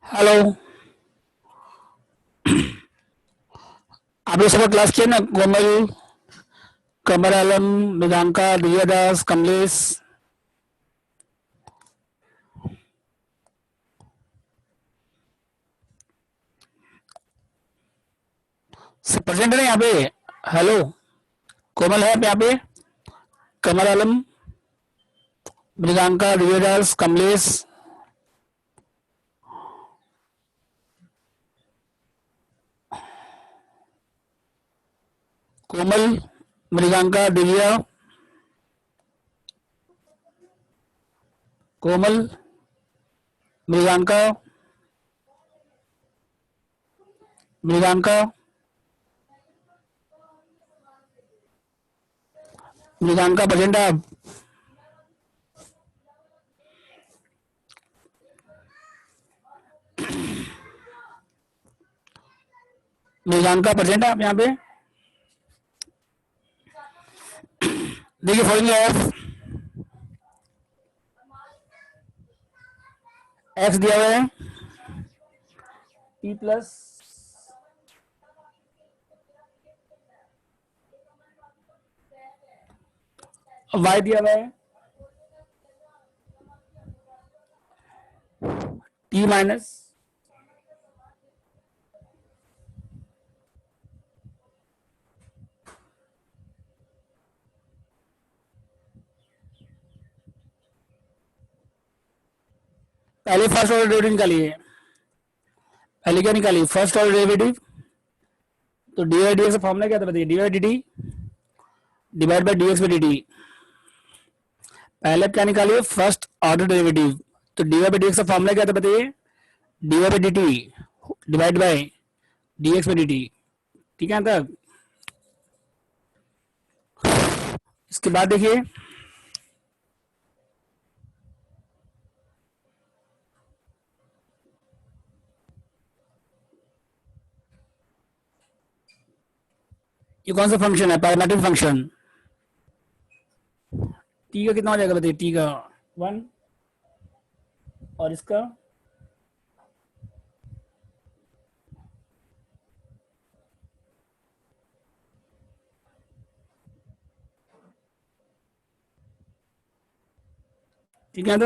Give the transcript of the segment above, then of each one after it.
Hello. आपने सुबह class किया ना? कोमल, कमर आलम, मृगांका, दिव्या दास, कमलेश। सब प्रेजेंट है यहाँ पे? हेलो। कोमल है यहाँ पे? कमर आलम, मृगांका, दिव्या दास, कमलेश। कोमल, मृगांका, दिव्या। कोमल, मृगांका, मृगांका, मृगांका प्रेजेंट है आप? मृगांका प्रेजेंट है आप यहाँ पे? देखिए फॉलोइंग एफ एक्स दिया हुआ है, पी प्लस वाई दिया हुआ है, टी माइनस पहले फर्स्ट ऑर्डर डेरिवेटिव निकालिए। पहले क्या निकालिए? First order derivative. तो डी वाई डी एक्स का फॉर्मूला क्या था बताइए? D y d t divide by d x by d t. पहले क्या निकालिए? First order derivative. तो d y by d x का फॉर्मूला क्या था बताइए? D y by d t divide by d x by d t. ठीक है तक? इसके बाद देखिए, ये कौन सा फंक्शन है? Parametric function. टी का कितना हो जाएगा बताइए? टी का 1 और इसका ठीक है।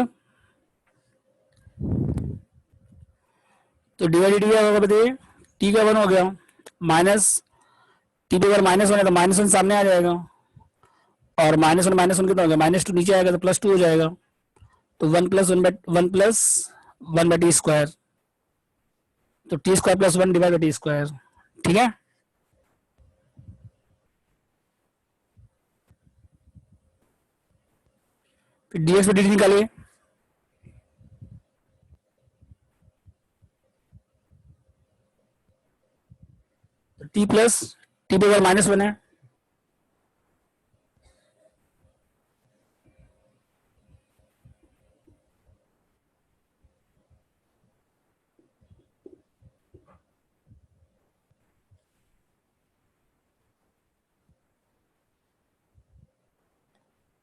तो डिवाइड डी क्या होगा बताइए? टी का 1 हो गया, माइनस टी पे अगर -1 है तो -1 सामने आ जाएगा, और -1 कितना हो गया? -2 नीचे आएगा तो +2 हो जाएगा। तो 1 + 1 टी स्क्वायर। तो t square plus 1 divide by t square. ठीक है। फिर D x by d T निकालिए। टी प्लस टी पे अगर -1 है,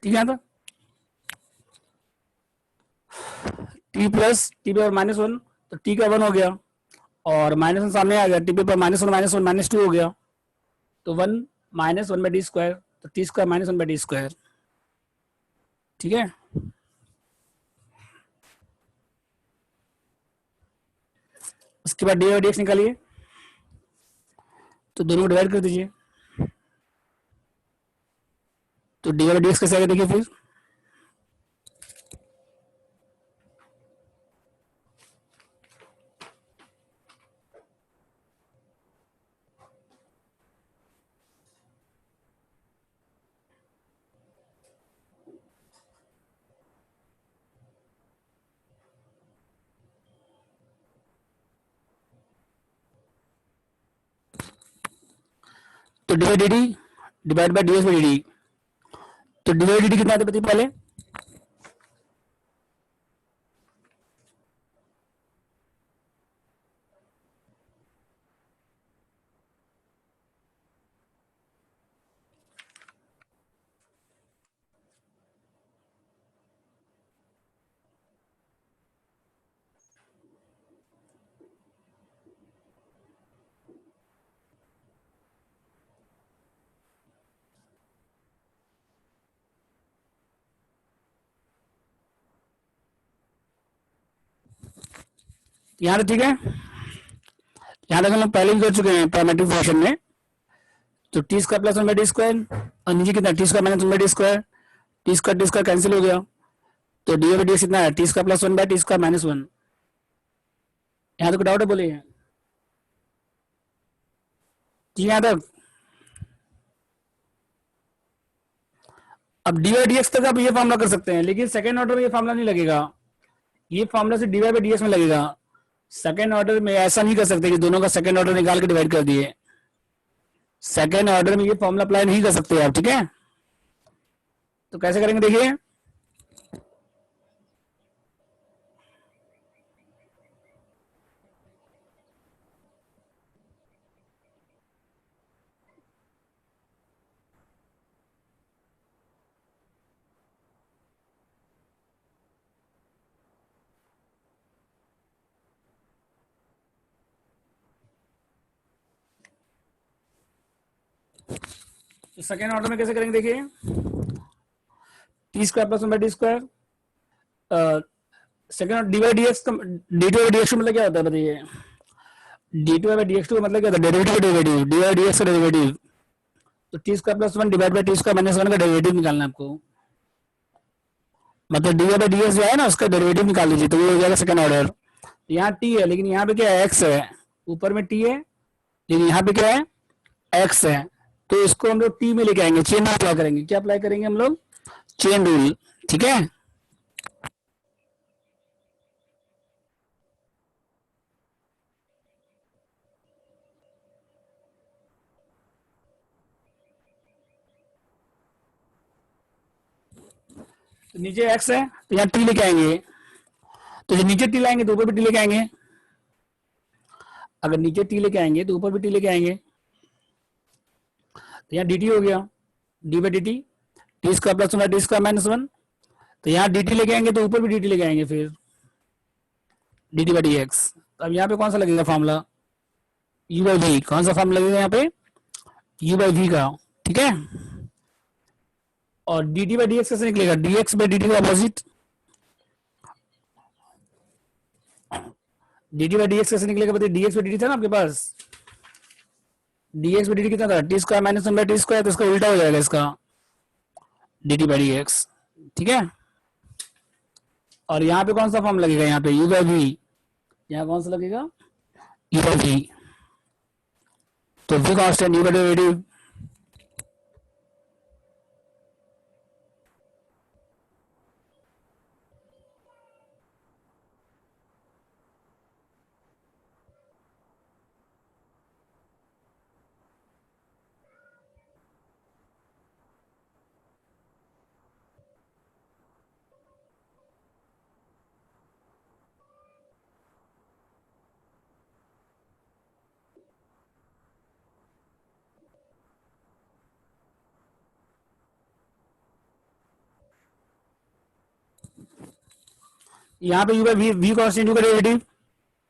ठीक है। तो टी प्लस टी पे -1, तो टी का 1 हो गया, और -1 सामने आ गया, टी पे -1 -2 हो गया। तो 1 -1 बाई टी स्क्वायर, तो t square -1 by t square. ठीक है। उसके बाद डी बाई डी एक्स निकालिए। तो दोनों को डिवाइड कर दीजिए। तो डी बाई डी एक्स कैसे आएगा देखिए फिर। तो d by d t divide by d x by d T. तो डी बाई डी टी कितना आता बताइए पहले? यहाँ तक ठीक है। यहाँ तक हम लोग पहले भी कर चुके हैं पैरामेट्रिक फंक्शन में। तो t square plus one by t square और नीचे कितना T square minus one by t square cancel हो गया। तो डी बाई डी कितना है T square plus one by t square minus one. यहाँ तक डाउट है बोलिए जी यहाँ तक। अब डी बाई डी एक्स तक आप ये फॉर्मुला कर सकते हैं, लेकिन सेकेंड ऑर्डर में ये फॉर्मुला नहीं लगेगा। ये फॉर्मुला से डी बाई डी एक्स में लगेगा। सेकेंड ऑर्डर में ऐसा नहीं कर सकते कि दोनों का सेकेंड ऑर्डर निकाल के डिवाइड कर दिए। सेकेंड ऑर्डर में ये फॉर्मुला अप्लाई नहीं कर सकते आप, ठीक है। तो कैसे करेंगे देखिए। तो सेकेंड ऑर्डर में कैसे करेंगे देखिए। T square plus one by t square second d by d x d two by d x मतलब क्या होता है बताइए। D two by d x two मतलब क्या होता है derivative d by d x का डेरिवेटिव। तो t square plus one divide by t square minus one का डेरिवेटिव निकालना है आपको। मतलब डी बाई डी एक्स जो है ना उसका डेरिवेटिव निकाल लीजिए तो वो हो जाएगा सेकेंड ऑर्डर। यहाँ टी है लेकिन यहाँ पे क्या है एक्स है। ऊपर में टी है लेकिन यहाँ पे क्या है एक्स है। तो इसको हम लोग टी में लेके आएंगे, चेन अप्लाई करेंगे। क्या अप्लाई करेंगे हम लोग चेन रूल, ठीक है। तो नीचे एक्स है तो यहाँ टी लेके आएंगे। तो जब नीचे टी लाएंगे तो ऊपर भी टी लेके आएंगे। अगर नीचे टी लेके आएंगे तो ऊपर भी टी लेके आएंगे। तो यहाँ डी टी हो गया D by d T square plus one T square minus one. तो यहाँ डी टी लेके आएंगे तो ऊपर भी डी टी लेके आएंगे फिर D t by d x. तो अब यहाँ पे कौन सा लगेगा फॉर्मूला यू बाई वी। कौन सा फॉर्मूला लगेगा यहाँ पे यू बाई वी का, ठीक है। और d t by d x कैसे निकलेगा d x by d t का opposite. D t by d x कैसे निकलेगा बताइए। D x by d t था ना आपके पास। D x by d t कितना था t square minus one by t square. तो इसका उल्टा हो जाएगा इसका d t by d x, ठीक है। और यहाँ पे कौन सा फॉर्म लगेगा यहाँ पे यू बाई वी। यहाँ कौन सा लगेगा यू बाई वी। तो v constant u by derivative यहाँ पे u by v v constant u का डेरिवेटिव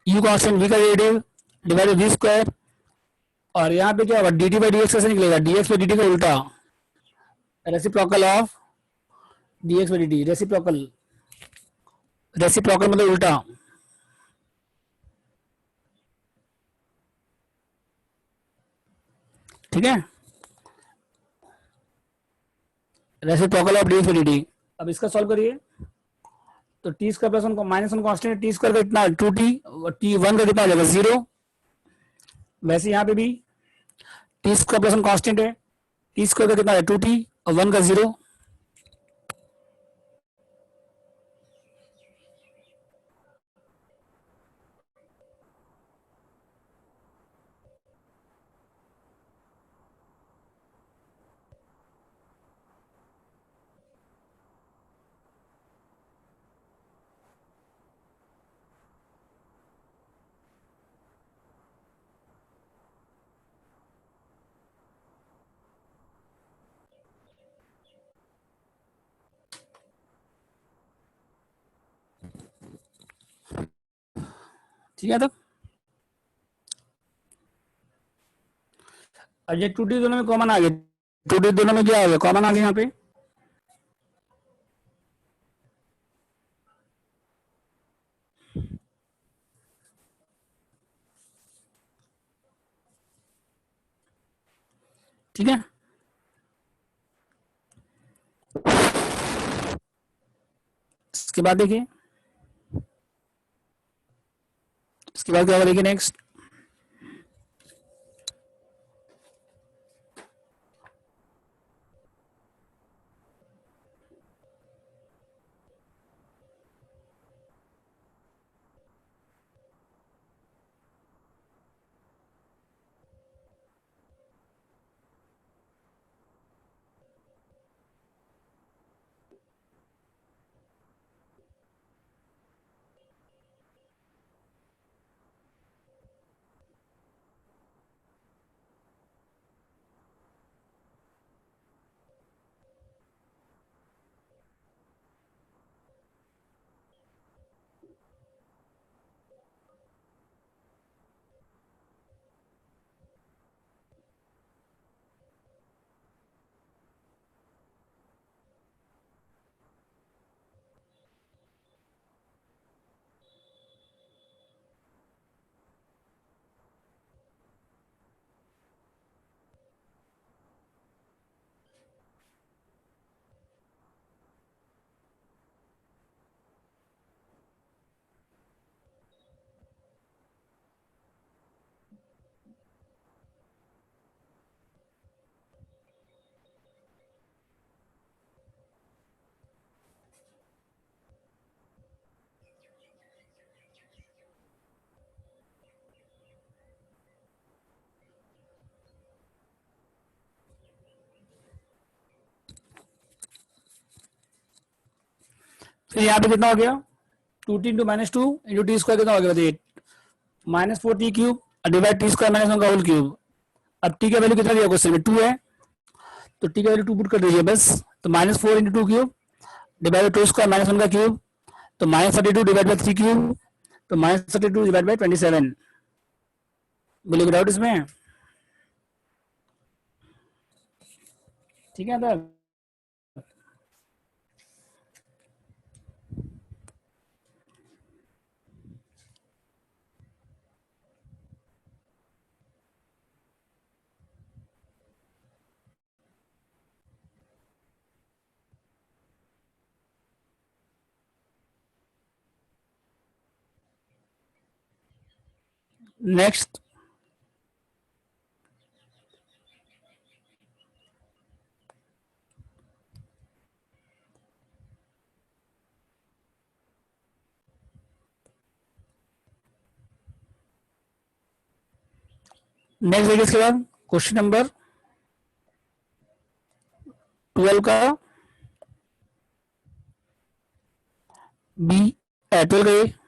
यू कांस्टेंट वी का डेरिवेटिव डिवाइडेड वी स्क्वायर। और यहाँ पे क्या होगा d t by d x कैसे निकलेगा d x by d t का उल्टा reciprocal of d x by d t. Reciprocal reciprocal मतलब उल्टा, ठीक है। Reciprocal of d x by d T. अब इसका सॉल्व करिए। तो t square plus one minus one constant T square का इतना टू टी टी वन का कितना आ जाएगा जीरो। वैसे यहाँ पे भी T square plus one constant है टी स्क्वायर का कितना है टू टी और वन का जीरो। ठीक है। तो अब ये टू टी दोनों में कॉमन आ गया। टू टी दोनों में क्या आ गया कॉमन आ गया यहाँ पे। ठीक है। इसके बाद देखिए, इसके बाद क्या होगा देखिए नेक्स्ट, फिर यहाँ पे कितना हो गया, 2t into minus two into T square कितना हो गया बताइए, -4t³ divide T square minus 1 का होल क्यूब। अब टी का वैल्यू कितना दिया क्वेश्चन में, 2 है, तो टी का वैल्यू 2 पुट कर दीजिए बस। तो -4 into two cube divide by two square minus 1 का क्यूब, तो -32 डिवाइड बाई 3 क्यूब, तो -32 डिवाइड बाई 27। बोलिए कोई डाउट इसमें? ठीक है सर। नेक्स्ट, नेक्स्ट देखिए इसके बाद क्वेश्चन नंबर 12 का बी, 12 का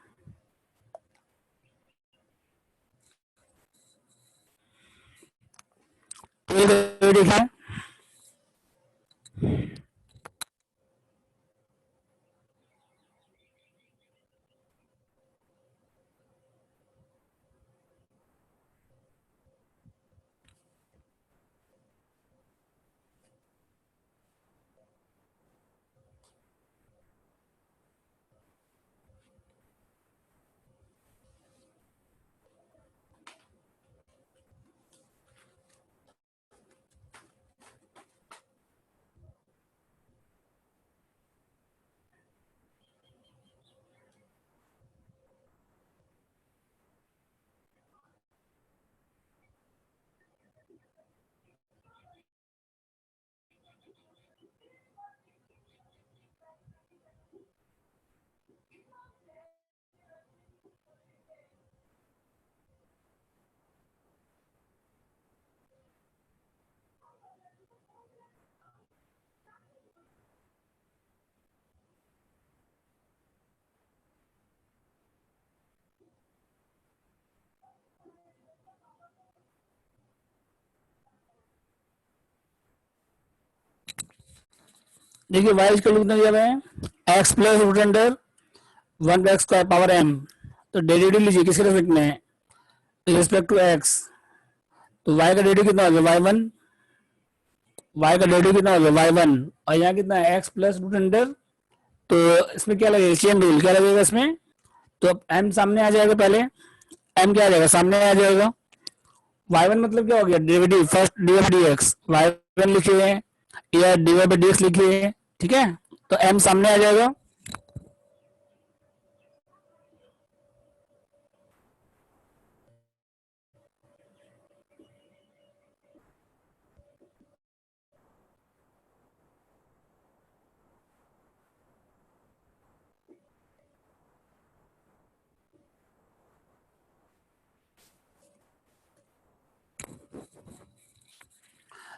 ए, देखा है। देखिए y इसका कितना दिया हुआ है, x plus root under 1 square power m। तो डेरिवेटिव लीजिए किसके रेस्पेक्ट में, रिस्पेक्ट टू x। तो y का डेरिवेटिव कितना हो गया y1, y का डेरिवेटिव कितना हो गया y1, और यहाँ कितना है x प्लस रूट अंडर। तो इसमें क्या लगेगा, चेन रूल क्या लगेगा इसमें, तो अब m सामने आ जाएगा, पहले m क्या आ जाएगा, सामने आ जाएगा, y1 मतलब क्या हो गया, derivative first d by d x, y1 लिखिए या d y by d x लिखिए, ठीक है। तो m सामने आ जाएगा,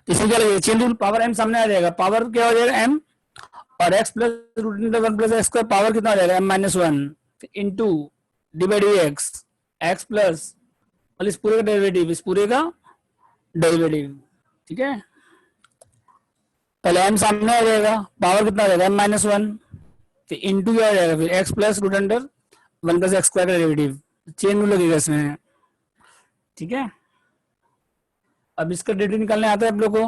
इसमें क्या लगेगा, चेन रूल, पावर m सामने आ जाएगा, पावर क्या हो जाएगा m, और x plus root into one plus x square power कितना हो जाएगा m minus one into d by d x plus, और इस पूरे का डेरिवेटिव, इस पूरे का डेरिवेटिव, ठीक है। पहले m सामने आ जाएगा, पावर कितना आ जाएगा m माइनस वन, फिर इंटू क्या आ जाएगा, फिर x plus root under one plus x square का डेरिवेटिव, चेन रूल लगेगा इसमें, ठीक है। अब इसका डेरिवेटिव निकालने आता है आप लोग को,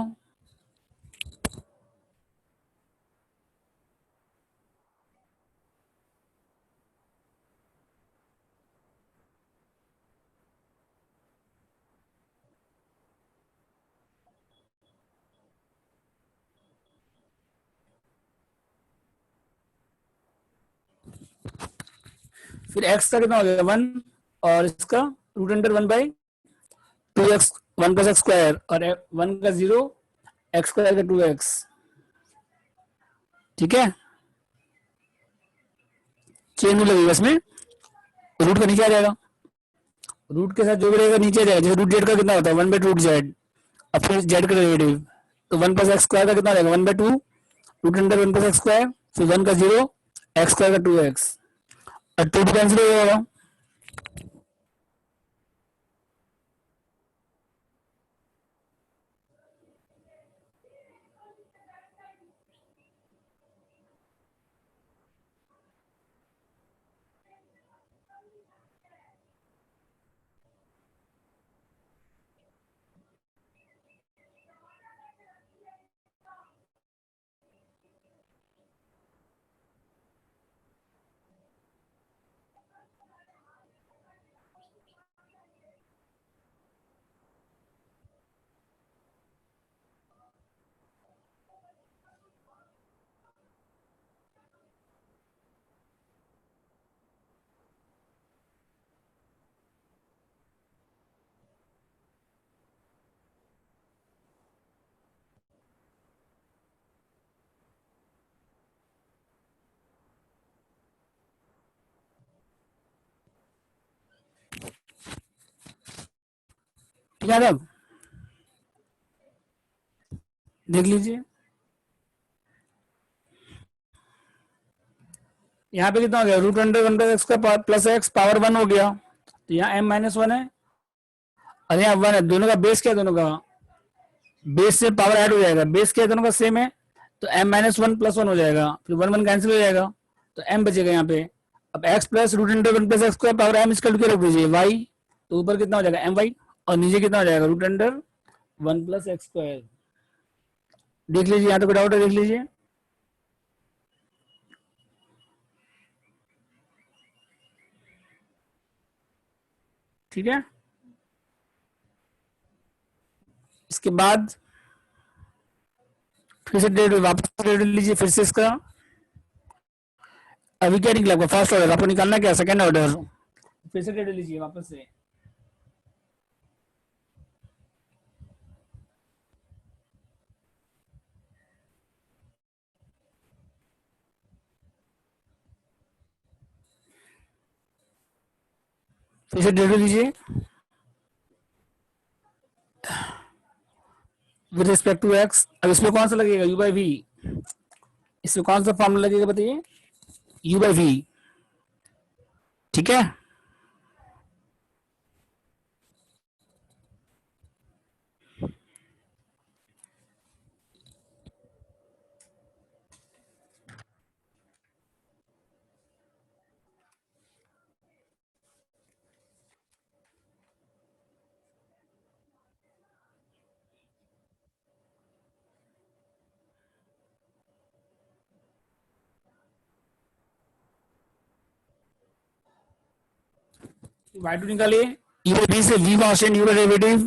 फिर x का कितना हो जाएगा वन, और इसका root under one by two x one plus x square, और वन का जीरो, एक्स स्क्वायर का टू एक्स, ठीक है। चेन रूल लगेगा इसमें, रूट का नीचे आ जाएगा, रूट के साथ जो भी रहेगा नीचे आ जाएगा, जैसे रूट जेड का कितना होता है one by two root z, अब फिर जेड का डेरिवेटिव, तो वन प्लस एक्स स्क्वायर का कितना रहेगा one by two root under one plus x square, फिर वन का जीरो, एक्स स्क्वायर का टू एक्स, और टू कैंसिल हो जाएगा, ठीक है। अब देख लीजिए, यहाँ पे कितना हो गया, root under one plus x का प्लस एक्स पावर वन हो गया, तो यहाँ m माइनस वन है और यहाँ वन है, दोनों का बेस क्या है, दोनों का बेस से पावर ऐड हो जाएगा, बेस क्या है दोनों का सेम है, तो m minus one plus one हो जाएगा, फिर वन वन कैंसिल हो जाएगा, तो m बचेगा यहाँ पे। अब x plus root into one plus x square power m इसका के रख दीजिए y, तो ऊपर कितना हो जाएगा एम वाई, और नीचे कितना हो जाएगा root under one plus x square. देख लीजिए, यहाँ तो कोई डाउट है, देख लीजिए, ठीक है। इसके बाद फिर से डेट वापस डेट लीजिए, फिर से इसका अभी क्या निकला आपका फर्स्ट ऑर्डर, आपको निकालना क्या सेकंड ऑर्डर, फिर से डेट लीजिए वापस से, फिर से डेट लीजिए विद रिस्पेक्ट टू एक्स। अब इसमें कौन सा लगेगा यू बाई वी, इसमें कौन सा फॉर्मूला लगेगा बताइए, यू बाई वी, ठीक है। y2 निकालिए, यू बाई वी से v constant, u by derivative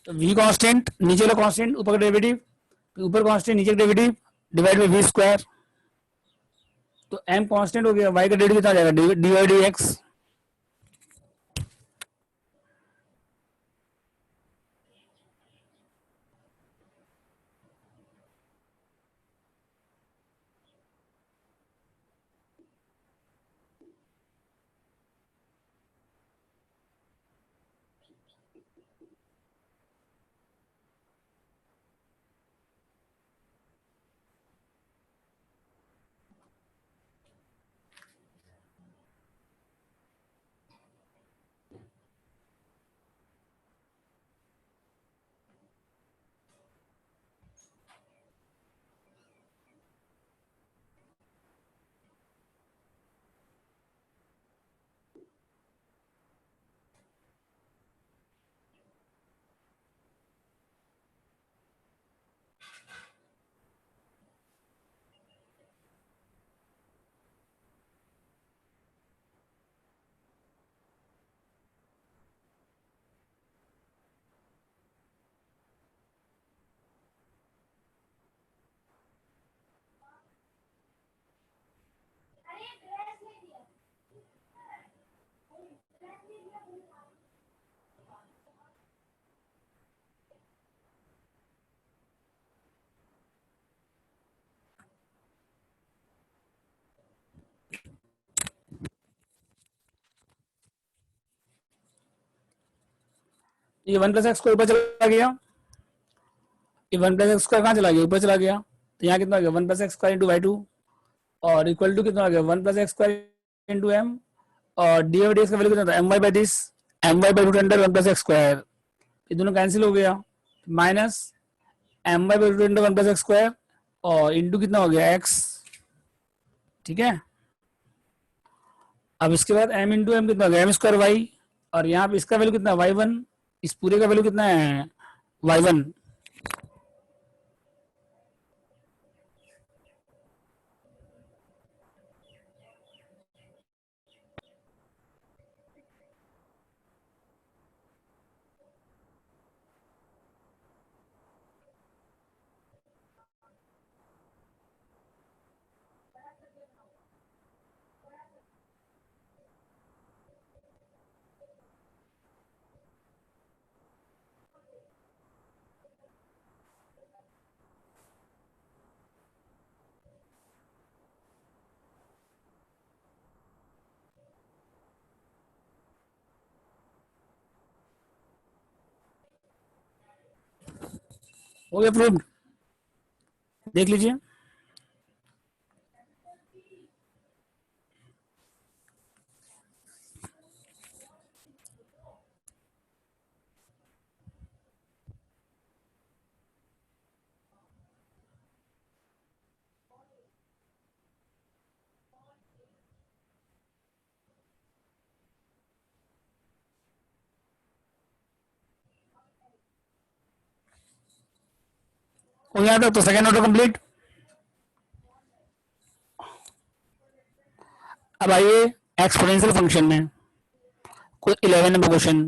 तो v कांस्टेंट, नीचे वाला कांस्टेंट, ऊपर का डेरिवेटिव, ऊपर कांस्टेंट नीचे का derivative, divide by v square. तो m कांस्टेंट हो गया, y का डेरिवेटिव कितना आ जाएगा, डी वाई डी एक्स। ये वन प्लस एक्स को ऊपर चला गया, ये वन प्लस एक्स स्क्वायर कहाँ चला गया, ऊपर चला गया। तो यहाँ कितना आ गया, one plus x square into y two, और इक्वल टू कितना आ गया, one plus x square into m, और डी बाई डी एक्स का वैल्यू कितना था, m y by this, m y by root under one plus x square. ये दोनों कैंसिल हो गया, minus m y by root under one plus x square, और into कितना हो गया एक्स। ठीक है, अब इसके बाद एम इंटू एम कितना हो गया, एम स्क्वायर वाई, और यहाँ पे इसका वैल्यू कितना है, वाई वन, इस पूरे का वैल्यू कितना है, वाई वन। हो गया प्रूव्ड, देख लीजिए। हो गया था, तो सेकंड ऑर्डर कंप्लीट। अब आइए एक्सपोनेंशियल फंक्शन में, कोई 11 नंबर क्वेश्चन।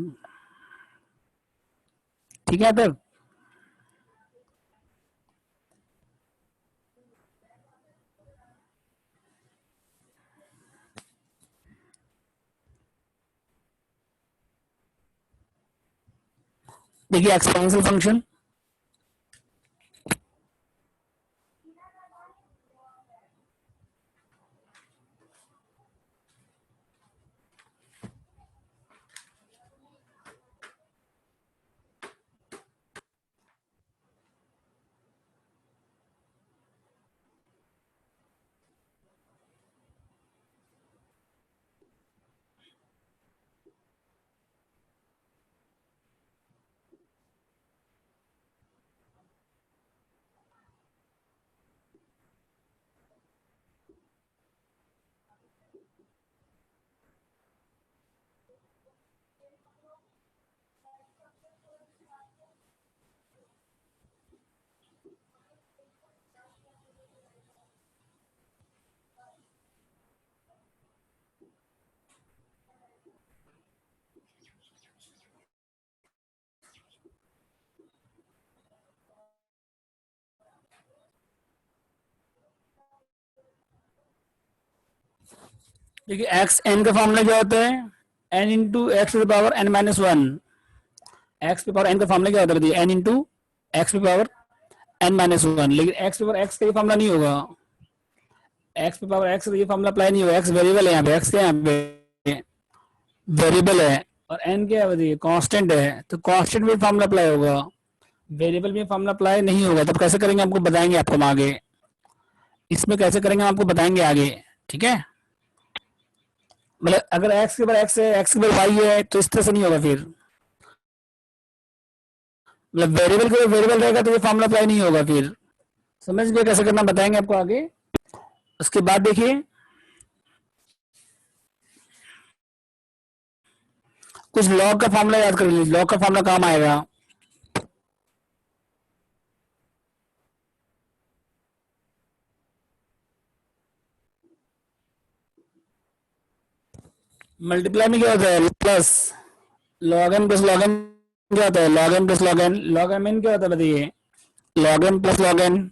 ठीक है, तब देखिए एक्सपोनेंशियल फंक्शन, देखिए एक्स एन का फॉर्मूला क्या होता है, n into x to the power n minus one. X पे पावर एन का फॉर्मूला क्या होता है, एन इंटू एक्स पे पावर एन माइनस वन। लेकिन एक्स पे पावर एक्स का ये फॉर्मूला नहीं होगा, एक्स पे पावर एक्स ये फॉर्मूला अप्लाई नहीं होगा। एक्स वेरिएबल है यहाँ पे, एक्स क्या यहाँ पे वेरिएबल है, और एन क्या है बताइए कांस्टेंट है, तो कांस्टेंट में फॉर्मूला अप्लाई होगा, वेरिएबल में फॉर्मूला अप्लाई नहीं होगा। तब कैसे करेंगे आपको बताएंगे, आपको हम आगे इसमें कैसे करेंगे आपको बताएंगे आगे, ठीक है। मतलब अगर एक्स के बराबर एक्स है, एक्स के बराबर वाई है, तो इस तरह से नहीं होगा फिर, मतलब वेरिएबल के वेरिएबल रहेगा तो ये फॉर्मूला अप्लाई नहीं होगा फिर। समझ गए कैसे करना, बताएंगे आपको आगे। उसके बाद देखिए कुछ लॉग का फॉर्मूला याद कर लीजिए, लॉग का फॉर्मूला काम आएगा। मल्टीप्लाई में क्या होता है plus, log n plus log n क्या होता है, log n plus log n, log m n क्या होता है बताइए, log n plus log n.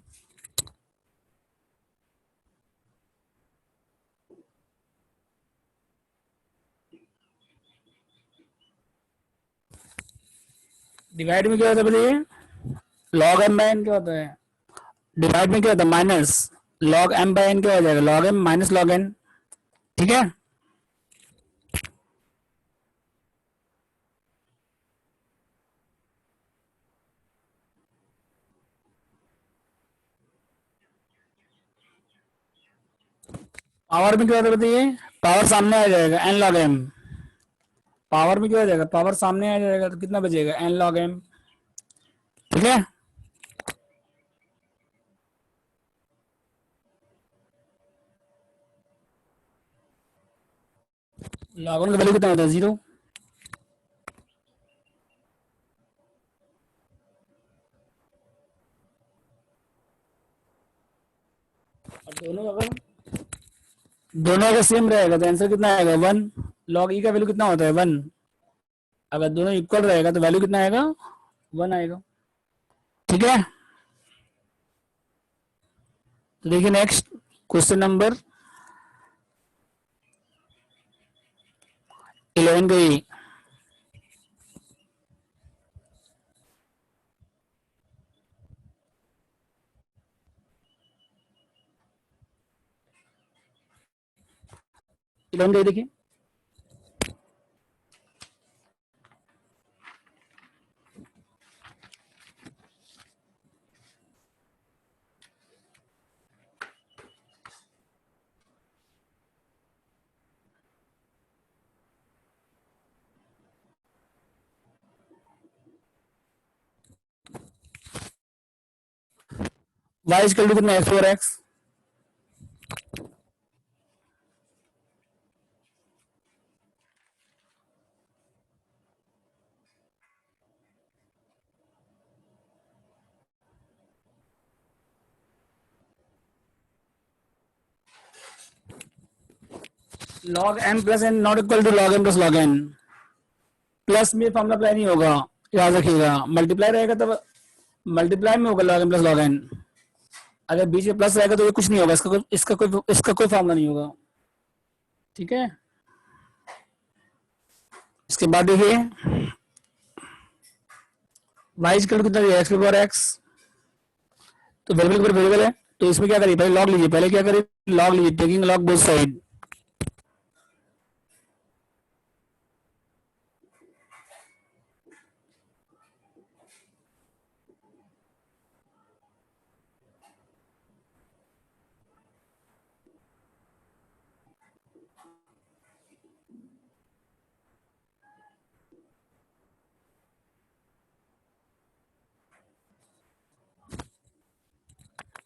Divide में क्या होता है बताइए, लॉग एम बाय एन क्या होता है, डिवाइड में क्या होता है minus, log m by n क्या हो जाएगा, log m minus log n, ठीक है। पावर में क्या होता है बताइए, पावर सामने आ जाएगा एन लॉग एम, पावर में क्या हो जाएगा, पावर सामने आ जाएगा तो कितना बचेगा एन लॉग एम, ठीक है। लॉग वन का वैल्यू कितना होता है, जीरो। और दोनों अगर सेम रहेगा तो आंसर कितना आएगा वन। लॉग ई का वैल्यू कितना होता है वन, अगर दोनों इक्वल रहेगा तो वैल्यू कितना आएगा, वन आएगा, ठीक है। तो देखिए नेक्स्ट क्वेश्चन नंबर 11 का ये, 11 का देखिए, वाई इज टू कितना x over x, log m plus n not equal to log m plus log n. Plus में फॉर्मूला अप्लाई नहीं होगा, याद रखिएगा, मल्टीप्लाई रहेगा तब मल्टीप्लाई में होगा log m plus log n, अगर बीच में प्लस रहेगा तो ये कुछ नहीं होगा, इसका कोई फॉर्मूला नहीं होगा, ठीक है। इसके बाद देखिए वाई इज कितना दिया एक्स पावर एक्स, तो वेरिएबल पर वेरिएबल है, तो इसमें क्या करिए पहले लॉग लीजिए, पहले क्या करिए लॉग लीजिए, टेकिंग लॉग बोथ साइड।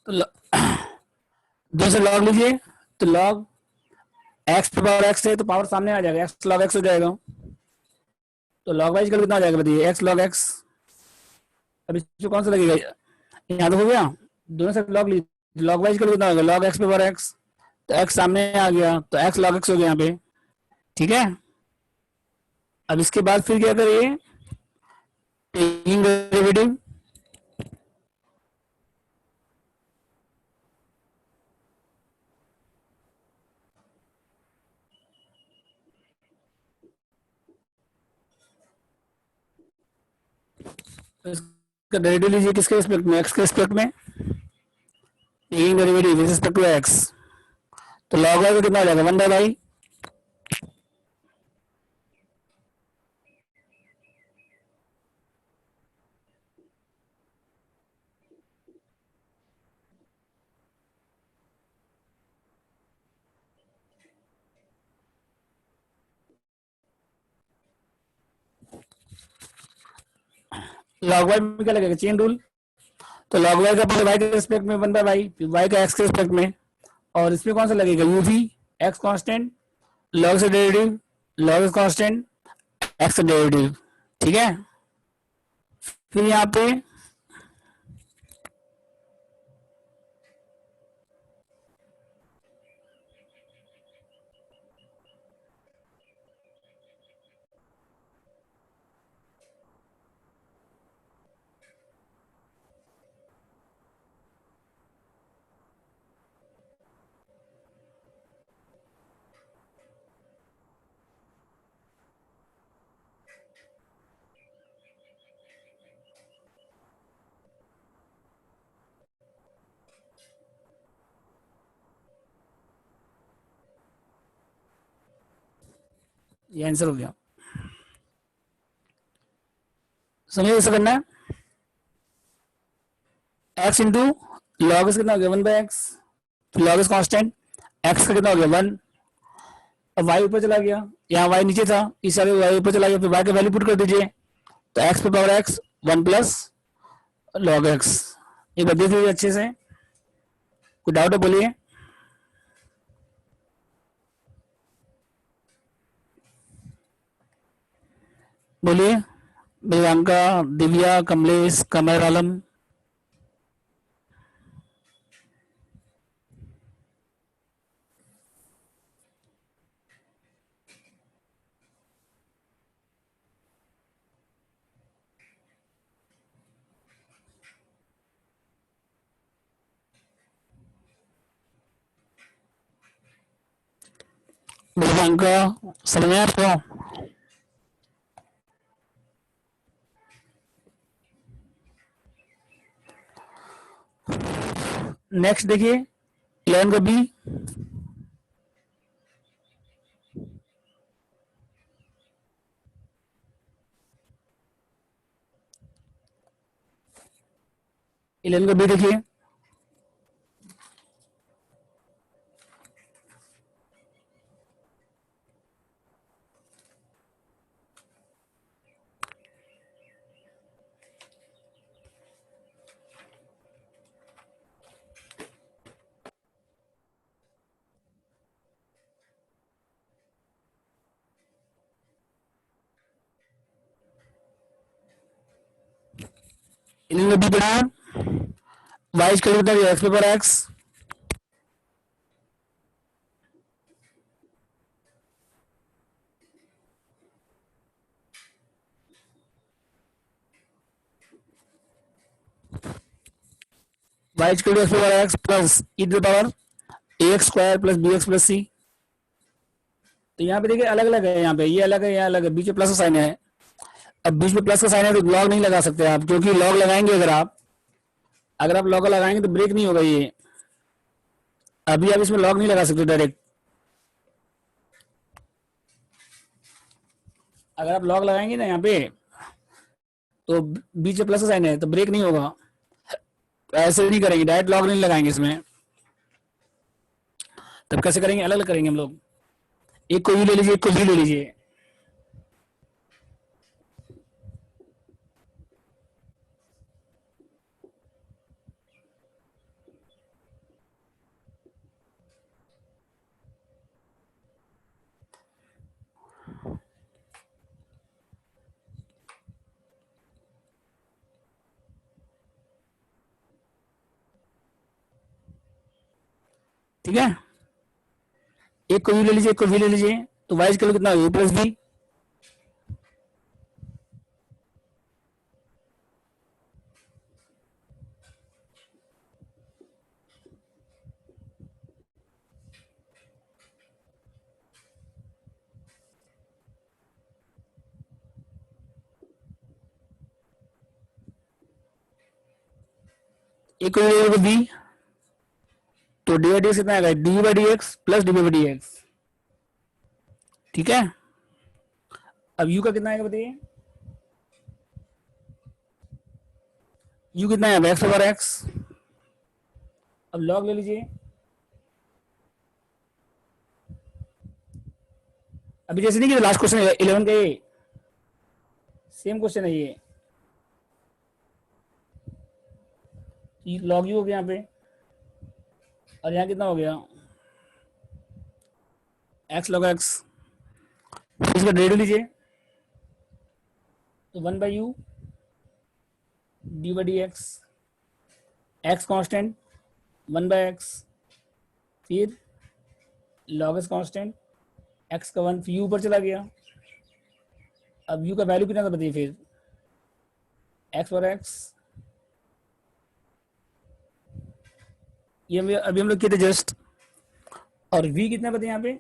तो दो से लॉग लीजिए, तो लॉग एक्स पावर एक्स है तो पावर सामने आ जाएगा, एक्स लॉग एक्स हो जाएगा, तो लॉग वाइज कितना आ जाएगा बताइए, एक्स लॉग एक्स। अब इसमें कौन सा लगेगा, यहाँ तो हो गया, दोनों से लॉग लीजिए, लॉग वाइज कितना होगा, लॉग एक्स पावर एक्स, तो एक्स सामने आ गया तो एक्स लॉग एक्स हो गया यहाँ पे, ठीक है। अब इसके बाद फिर क्या करिए, टेकिंग डेरिवेटिव, इसका डेरिवेटिव लीजिए किसके रिस्पेक्ट में, एक्स के रिस्पेक्ट में, taking derivative with respect to x. तो लॉग वाई का कितना हो जाएगा, 1/y। लॉग वाई में क्या लगेगा, चेन रूल। तो लॉग वाई का पहले वाई के रिस्पेक्ट में 1/y, फिर वाई का एक्स के रिस्पेक्ट में, और इसमें कौन सा लगेगा, यूवी, एक्स कांस्टेंट, लॉग से derivative, log is constant, x से डेरिवेटिव। ठीक है। फिर यहाँ पे ये आंसर हो गया। समझिए कैसे करना है। एक्स इंटू लॉग कितना हो गया, 1/x, log is constant, x का कितना हो गया 1। अब वाई ऊपर चला गया, यहाँ वाई नीचे था, इस साइड वाई ऊपर चला गया, फिर वाई का वैल्यू पुट कर दीजिए। तो एक्स पे power x 1 plus log x. ये बदल दीजिए अच्छे से। कोई डाउट है बोलिए। बोलिए प्रियंका, दिव्या, कमलेश, कमर आलम। प्रियंका, समझ में आपको। नेक्स्ट देखिए 11 का बी। 11 का बी देखिए। इलेवन का बी पढ़ा, वाई स्क्वायर कितना दिया, एक्स पे power x, y square x पे power x plus e to the power a x square plus b x plus c. तो यहाँ पे देखिए अलग अलग है, यहाँ पे ये अलग है, यहाँ अलग है, बीच में प्लस का साइन है। अब बीच में प्लस का साइन है तो लॉग नहीं लगा सकते आप, क्योंकि लॉग लगाएंगे अगर आप लॉग लगाएंगे तो ब्रेक नहीं होगा ये। अभी आप इसमें लॉग नहीं लगा सकते डायरेक्ट। अगर आप लॉग लगाएंगे ना यहाँ पे, तो बीच में प्लस का साइन है तो ब्रेक नहीं होगा। तो ऐसे नहीं करेंगे, डायरेक्ट लॉग नहीं लगाएंगे इसमें। तब कैसे करेंगे, अलग अलग करेंगे हम लोग। एक को यू ले लीजिए, एक को वी ले लीजिए। ठीक है, एक को यू ले लीजिए, एक को वी ले लीजिए। तो वाई स्क्वायर कितना यू प्लस वी। एक को बी, तो डी बाई डी एक्स कितना आएगा, D by d x plus D by d x. ठीक है, अब यू का कितना आएगा बताइए, यू कितना है, एक्स ओवर एक्स। अब लॉग ले लीजिए, अभी जैसे नहीं कि लास्ट क्वेश्चन है 11 का, ये सेम क्वेश्चन है ये लॉग यू हो गया यहाँ पे, और यहाँ कितना हो गया, एक्स लॉग एक्स। इसका डेरिवेटिव लीजिए, तो 1 by U D by d x, x constant 1 by x, फिर लॉग एक्स कॉन्स्टेंट एक्स का 1, फिर यू ऊपर चला गया। अब यू का वैल्यू कितना था बताइए, फिर एक्स और एक्स, ये अभी हम लोग किए थे जस्ट, और v कितना बताइए यहाँ पे,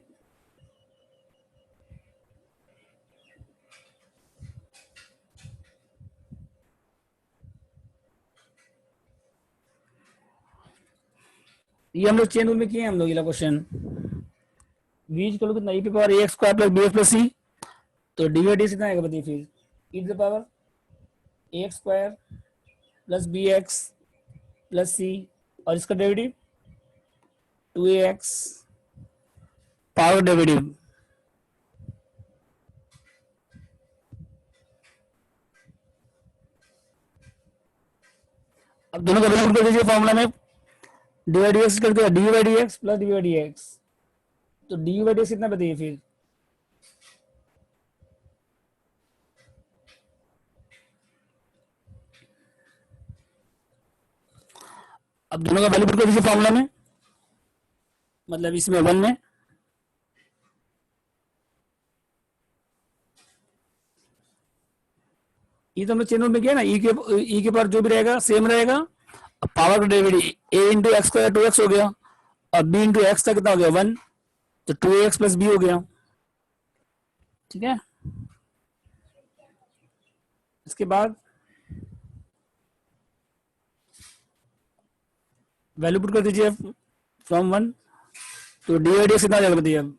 ये हम लोग चेन रूल में किए हैं हम लोग ये क्वेश्चन। v इक्वल कितना, e की पावर ax square plus bx plus c, तो डी बाई डी कितना आएगा बताइए, फिर e to the power ax square plus bx plus c, और इसका डेरिवेटिव 2ax पावर डेरिवेटिव। अब दोनों का वैल्यू कर दीजिए फॉर्मूला में, डी बाई डी एक्स करके D by d x plus D by d x, तो डी बाई डी एक्स कितना बताइए फिर, अब दोनों का वैल्यू पुट कर दीजिए फॉर्मूला में, मतलब इसमें 1 में, ये तो हम लोग चेन रूल में किया ना, ई के पावर जो भी रहेगा सेम रहेगा, पावर का डेरिवेटिव ए इंटू एक्स स्क्वायर 2x हो गया, और बी इंटू एक्स का कितना हो गया 1, तो 2ax प्लस बी हो गया। ठीक है, इसके बाद वैल्यू पुट कर दीजिए फ्रॉम 1, तो डी बाई डी कितना जाएगा बताइए, अब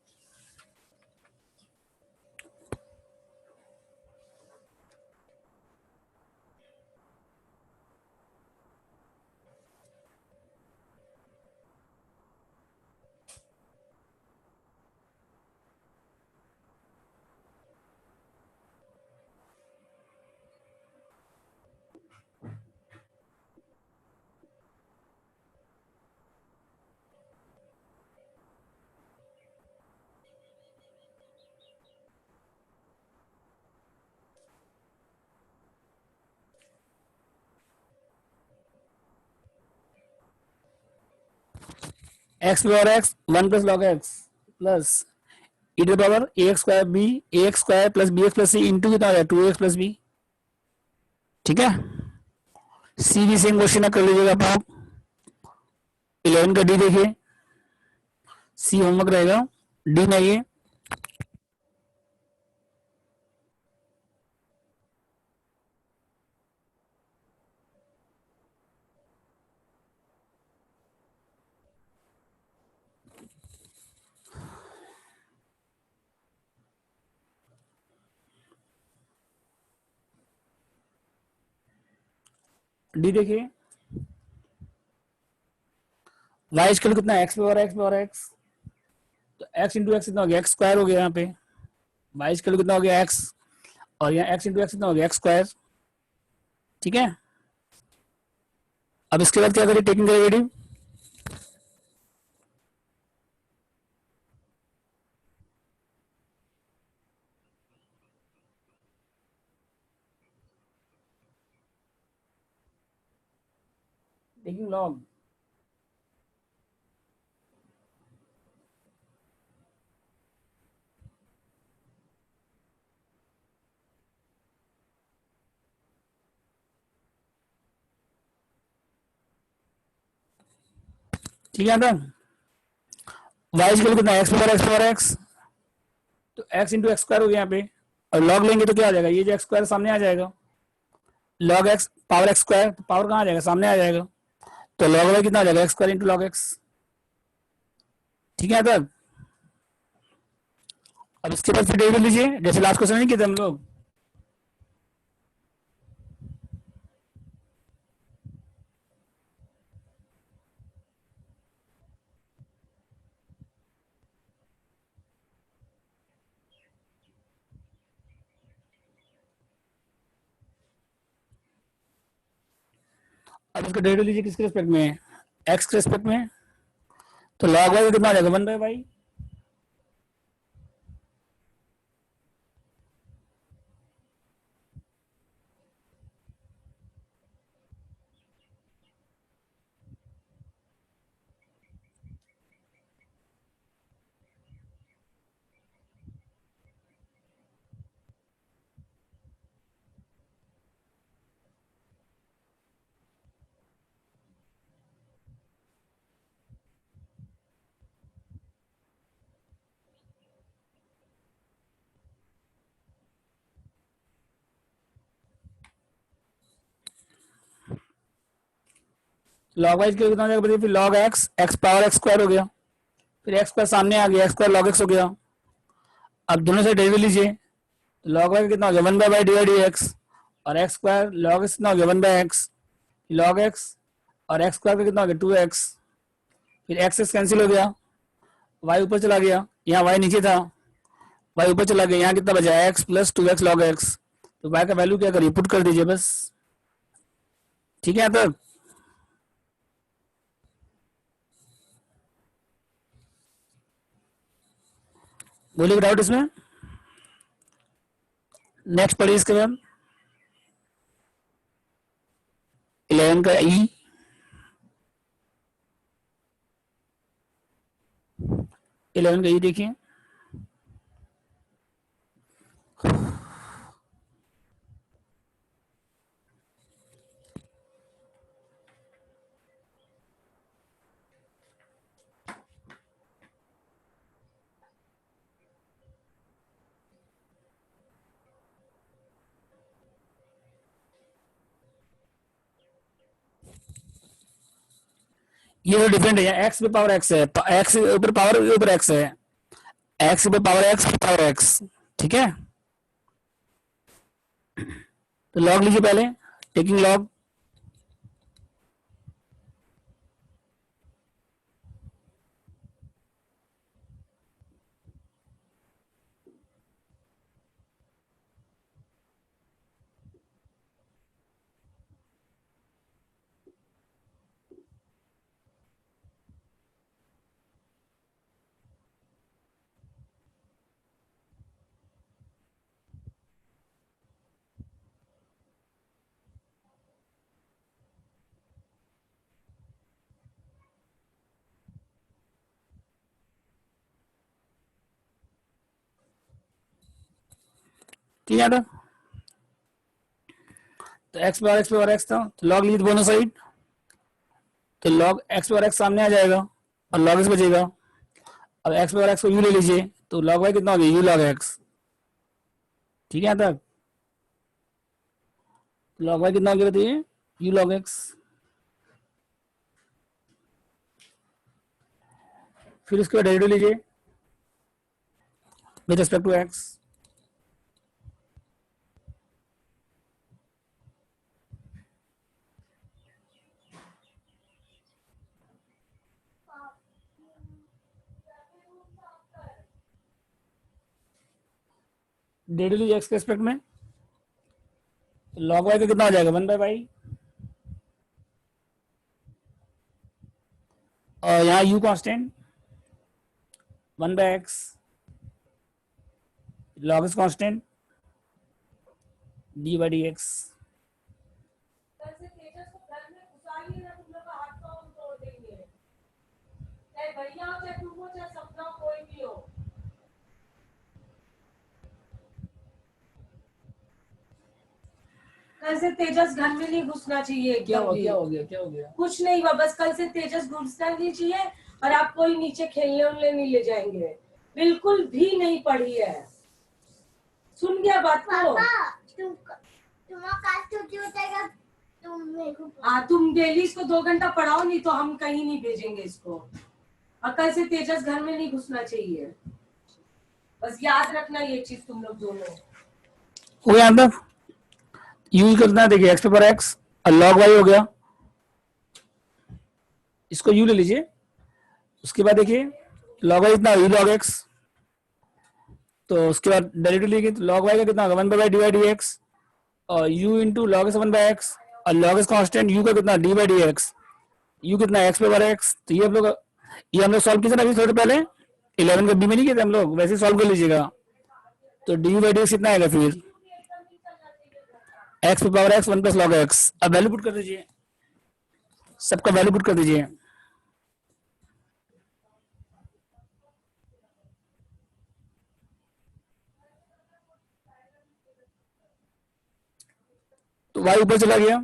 x power x 1 plus log x plus e to power a x square b, a x square plus b x plus c into कितना आ गया 2ax प्लस बी। ठीक है, सी भी सेम क्वेश्चन कर लीजिएगा आप लोग। 11 का डी देखिए, सी होमवर्क रहेगा, डी में ये डी देखिए, वाई स्क्वायर कितना है, x power x power x, तो एक्स इंटू एक्स कितना हो गया, एक्स स्क्वायर हो गया यहाँ पे, वाई स्क्वायर कितना हो गया एक्स, और यहाँ एक्स इंटू एक्स कितना हो गया एक्स स्क्वायर। ठीक है, अब इसके बाद क्या करें, टेकिंग डेरिवेटिव, टेकिंग लॉग, ठीक है ना, वाई स्क्वायर कितना एक्स पावर एक्स, तो एक्स इंटू एक्स स्क्वायर हो गया यहाँ पे, और लॉग लेंगे तो क्या आ जाएगा, ये जो एक्स स्क्वायर सामने आ जाएगा, log x power x square, तो पावर कहाँ आ जाएगा, सामने आ जाएगा, तो log y कितना आ जाएगा, x square into log x. ठीक है तब। अब इसके बाद फिर डेरिवेटिव लीजिए, जैसे लास्ट क्वेश्चन नहीं किए थे हम लोग। अब इसका डेरिवेटिव लीजिए किसके रिस्पेक्ट में, एक्स के रिस्पेक्ट में। तो लॉग वाई कितना आ जाएगा, 1/y। लॉग वाइज कितना हो जाएगा, फिर log x, x power x square हो गया, फिर एक्स स्क्वायर सामने आ गया, एक्स स्क्वायर लॉग एक्स हो गया। अब दोनों से डेरिवेटिव लीजिए, तो लॉग वाई कितना हो गया, 1/y डिवाइड एक्स, और एक्स स्क्वायर लॉग एक्स कितना हो गया, 1/x लॉग एक्स, और एक्स स्क्वायर का कितना हो गया, 2x। फिर एक्स एक्स कैंसिल हो गया, वाई ऊपर चला गया, यहाँ वाई नीचे था, वाई ऊपर चला गया, यहाँ कितना बचा, x plus 2x log x. तो वाई का वैल्यू क्या करिए, पुट कर दीजिए बस। ठीक है यहाँ तक। बोलिए डाउट इसमें। नेक्स्ट पढ़िए इसके बाद 11 का ई, 11 का ई देखिए। ये तो डिफरेंट है, एक्स पे पावर एक्स है, एक्स ऊपर पावर ऊपर एक्स है, एक्स पे पावर एक्स पे पावर एक्स। ठीक है, तो लॉग लीजिए पहले, टेकिंग लॉग। ठीक है, तो एक्स पावर एक्स था, तो लॉग लीजिए दोनों साइड, तो लॉग एक्स पावर एक्स सामने आ जाएगा और लॉग एक्स बचेगा। अब एक्स पावर एक्स को यू ले लीजिए, तो लॉग वाई कितना हो गया, यू लॉग एक्स। ठीक है यहाँ तक। लॉग वाई कितना हो गया बताइए, यू लॉग एक्स। फिर उसके बाद डेरिवेटिव लीजिए with respect to x. Derivative लीजिए एक्स के रिस्पेक्ट में, लॉग वाई का कितना हो जाएगा, 1/y, और यहाँ u constant, 1/x log is constant, dy/dx। कल से तेजस घर में नहीं घुसना चाहिए। क्या हो गया? कुछ नहीं हुआ, बस कल से तेजस घुसना नहीं चाहिए, और आप कोई नीचे खेलने उलने नहीं ले जाएंगे, बिल्कुल भी नहीं पढ़ी है। सुन गया बात को? तुम्हारा कास्ट छुट्टी हो जाएगा हाँ, तुम डेली इसको 2 घंटा पढ़ाओ, नहीं तो हम कहीं नहीं भेजेंगे इसको। और कल से तेजस घर में नहीं घुसना चाहिए, बस याद रखना ये चीज तुम लोग दोनों। हो गया अंदर यूज करना है। देखिए एक्स पे पावर एक्स और लॉग वाई हो गया, इसको यू ले लीजिए। उसके बाद देखिए लॉग वाई कितना यू लॉग एक्स, तो उसके बाद डेरिवेटिव लीजिए तो लॉग वाई का कितना होगा 1 by d y d x और u into log s 1 by x और लॉग एस कॉन्स्टेंट यू का कितना d by d x, u कितना एक्स पे पावर एक्स। तो ये हम लोग सॉल्व किया ना अभी थोड़े पहले 11 का बी में नहीं किया था हम लोग, वैसे सॉल्व कर लीजिएगा। तो डी बाई डी एक्स कितना आएगा फिर एक्स पे power x 1 plus log x. अब वैल्यू पुट कर दीजिए, सबका वैल्यू पुट कर दीजिए। तो वाई ऊपर चला गया,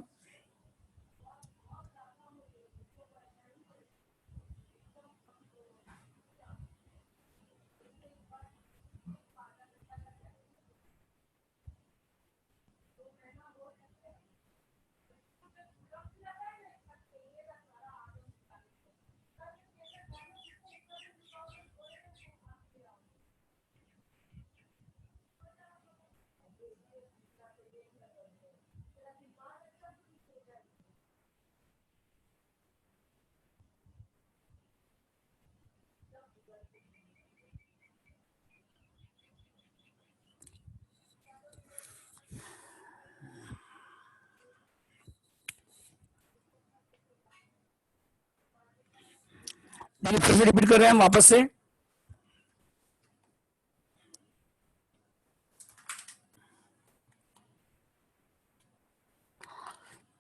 फिर से रिपीट कर रहे हैं हम वापस से।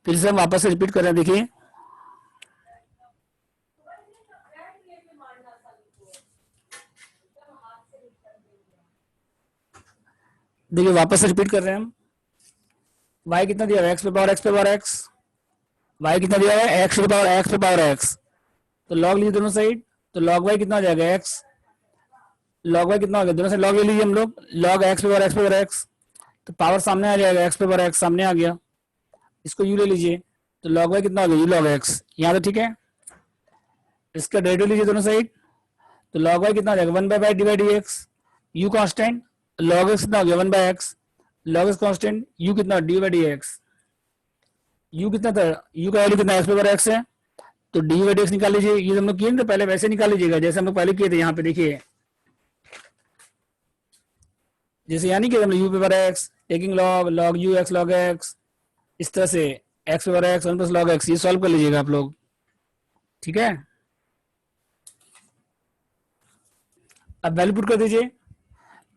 फिर से हम वापस से रिपीट कर रहे हैं। देखिए देखिए वापस से रिपीट कर रहे हैं हम। वाई कितना दिया हुआ है एक्स पे पावर एक्स पे पावर एक्स, वाई कितना दिया हुआ है एक्स पे पावर एक्स पे पावर एक्स, तो लॉग लीजिए दोनों साइड। तो लॉग वाई कितना हो जाएगा एक्स, लॉग वाई कितना हो गया दोनों साइड लॉग ले लीजिए हम लोग, लॉग एक्स पे पावर एक्स पे पावर एक्स, तो पावर सामने आ जाएगा एक्स पे पावर एक्स सामने आ गया, इसको यू ले लीजिए। तो लॉग वाई कितना हो गया यू लॉग एक्स, यहाँ तो ठीक है। इसका डेरिवेटिव लीजिए दोनों साइड, तो लॉग वाई कितना हो जाएगा 1 by by d by d x, u constant, log x कितना हो गया 1 by x, log x constant, u कितना d by d x, u कितना था यू का वैल्यू कितना एक्स पे पावर एक्स है, तो डी बाई डी एक्स निकाल लीजिए। ये हम लोग किए तो पहले वैसे निकाल लीजिएगा जैसे हम लोग पहले किए थे। यहाँ पे देखिए जैसे यहाँ नहीं किया हमने यू पे power x taking log log you x log x, इस तरह से एक्स पे power x 1 plus log x, ये सॉल्व कर लीजिएगा आप लोग, ठीक है। अब वैल्यू पुट कर दीजिए,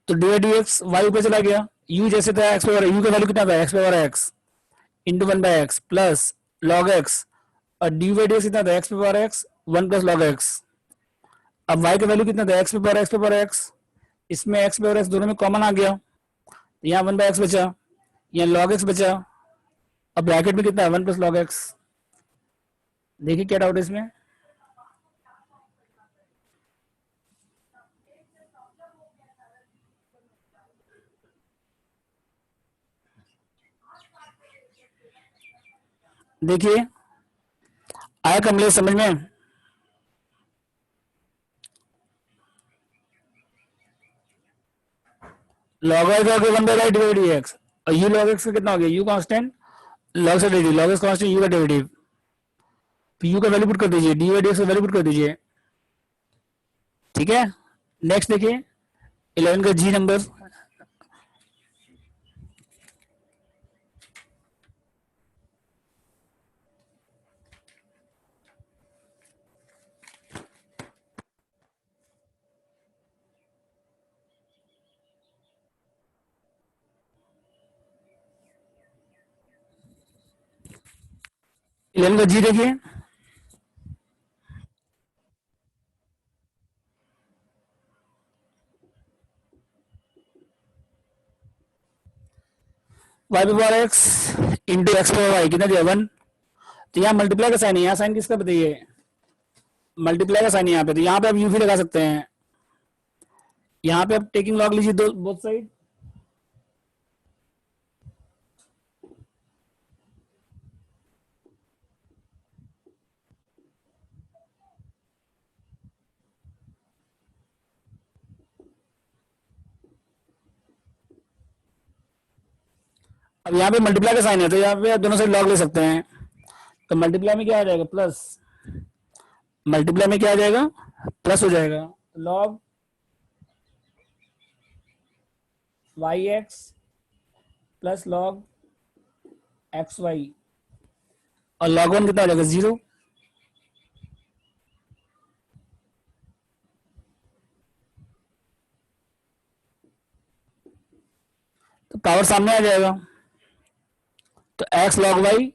तो d by d x y ऊपर चला गया, यू जैसे था एक्स पे पावर यू का वैल्यू कितना था एक्स पे power x into 1 by x plus log x, और डी बाई डी एक्स कितना था एक्स पे power x 1 plus log x. अब वाई का वैल्यू कितना था एक्स पे पावर एक्स पे पावर एक्स, इसमें एक्स पे पावर एक्स दोनों में कॉमन आ गया, तो यहाँ 1 बाई एक्स बचा, यहाँ लॉग एक्स बचा। अब ब्रैकेट में कितना है 1 प्लस लॉग एक्स। देखिए क्या डाउट है इसमें, देखिए आया कमलेश समझ में। लॉग वाई का 1 by d by d x और यू लॉग एक्स का कितना हो गया यू कांस्टेंट लॉग से derivative log x constant u का डेरिवेटिव, तो यू का वैल्यू पुट कर दीजिए डी बाई डी एक्स का वैल्यू पुट कर दीजिए, ठीक है। नेक्स्ट देखिए 11 का जी नंबर, इलेवन का जी देखिए वाई पे power x into x power y कितना दिया 1, तो यहाँ मल्टीप्लाई का साइन है, यहाँ साइन किसका बताइए मल्टीप्लाई का साइन है यहाँ पे, तो यहाँ पे आप यू भी लगा सकते हैं। यहाँ पे आप टेकिंग लॉग लीजिए दो बोथ साइड, अब यहाँ पे मल्टीप्लाई का साइन है तो यहाँ पे आप दोनों साइड लॉग ले सकते हैं। तो मल्टीप्लाई में क्या आ जाएगा, प्लस, मल्टीप्लाई में क्या आ जाएगा, प्लस हो जाएगा। Log y x plus log x y, और लॉग वन कितना हो जाएगा, 0। तो पावर सामने आ जाएगा। तो x log y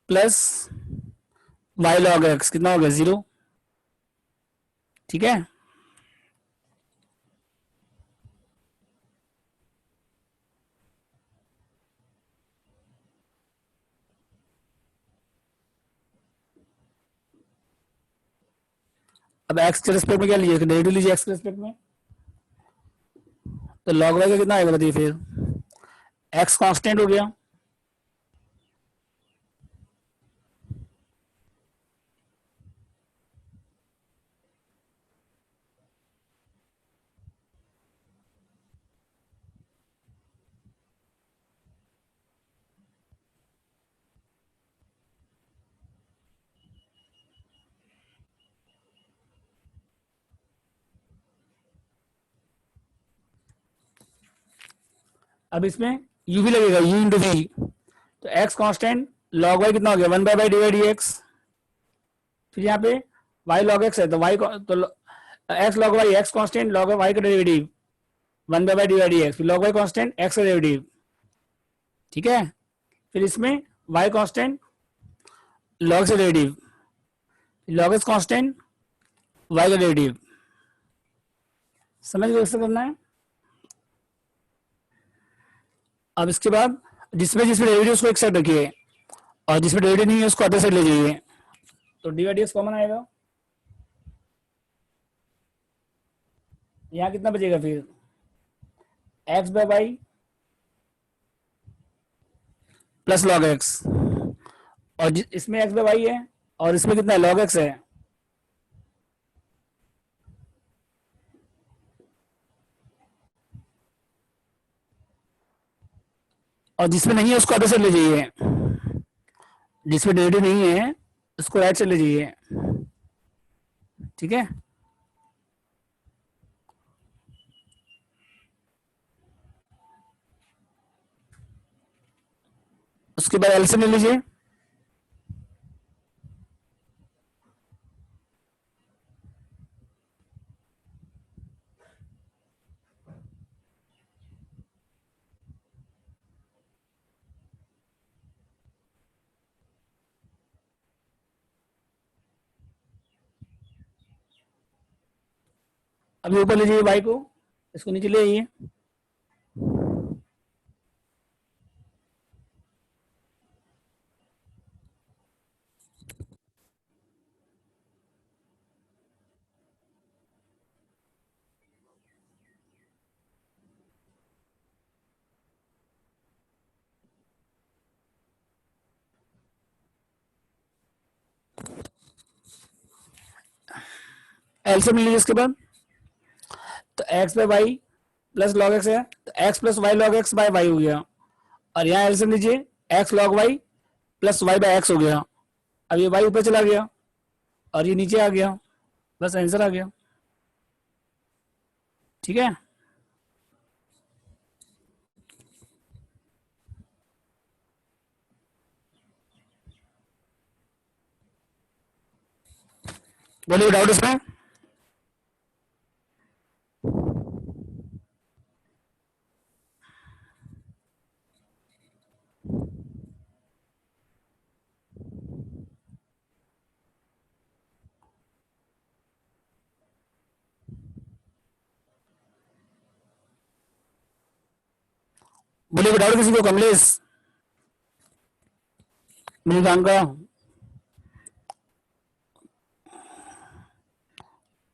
plus y log x कितना हो गया, 0। ठीक है। अब एक्स के रिस्पेक्ट में क्या लीजिए, डेरिवेटिव लीजिए एक्स के रिस्पेक्ट में। तो लॉग वाई का कितना आएगा बताइए फिर, एक्स कांस्टेंट हो गया, अब इसमें u भी लगेगा, u इंटू वी। तो x कांस्टेंट, लॉग y कितना हो गया, 1/y डिवाइड dx। फिर यहाँ पे y log x है तो y तो x log y, x constant log y का डेरिवेटिव 1/y डिवाइड dx, फिर log y कांस्टेंट x का डेरिवेटिव। ठीक है। फिर इसमें y कांस्टेंट log से derivative, log x constant y का डेरिवेटिव। समझ गए कैसे करना है। अब इसके बाद जिसमें जिसमें डेरिवेटिव उसको एक साइड रखिए, और जिसमें डेरिवेटिव नहीं है उसको अदर साइड ले जाइए। तो डिवाइड dx कॉमन आएगा, यहाँ कितना बचेगा फिर, x by y plus log x, और इसमें एक्स बाय वाई है और इसमें कितना है, लॉग एक्स है। और जिसमें नहीं है उसको अदर साइड ले जाइए, जिसमें डेरिवेटिव नहीं है उसको राइट साइड ले जाइए। ठीक है। उसके बाद एलसीएम ले लीजिए। अभी ऊपर ले जाइए वाई को, इसको नीचे ले आइए। एलसीएम ले लीजिए। इसके बाद तो x by y plus log x है तो x plus y log x by y हो गया, और यहाँ एलसीएम लीजिए, x log y plus y by x हो गया। अब ये वाई ऊपर चला गया और ये नीचे आ गया, बस आंसर आ गया। ठीक है। बोलिए डाउट इसमें। बोलिए डाउट किसी को, कमलेश, मृगांका,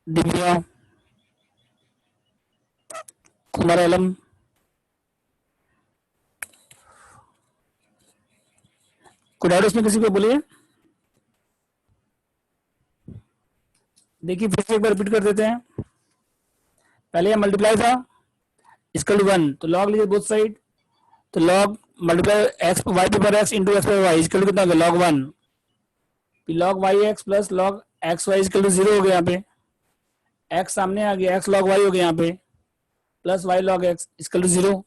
दिव्या, कुमार आलम, कोई डाउट इसमें किसी को, बोलिए। देखिए फिर से एक बार रिपीट कर देते हैं। पहले यह मल्टीप्लाई था, इसका 1 तो लॉग लीजिए बोथ साइड, तो log मल्टीप्लाई एक्स वाई पे पर एक्स इंटू एक्स पे वाई इजकल टू कितना हो गया log 1, log y x plus log x y equal to 0 हो गया यहाँ पे, एक्स सामने आ गया, एक्स log वाई हो गया यहाँ पे, plus y log x is equal to 0।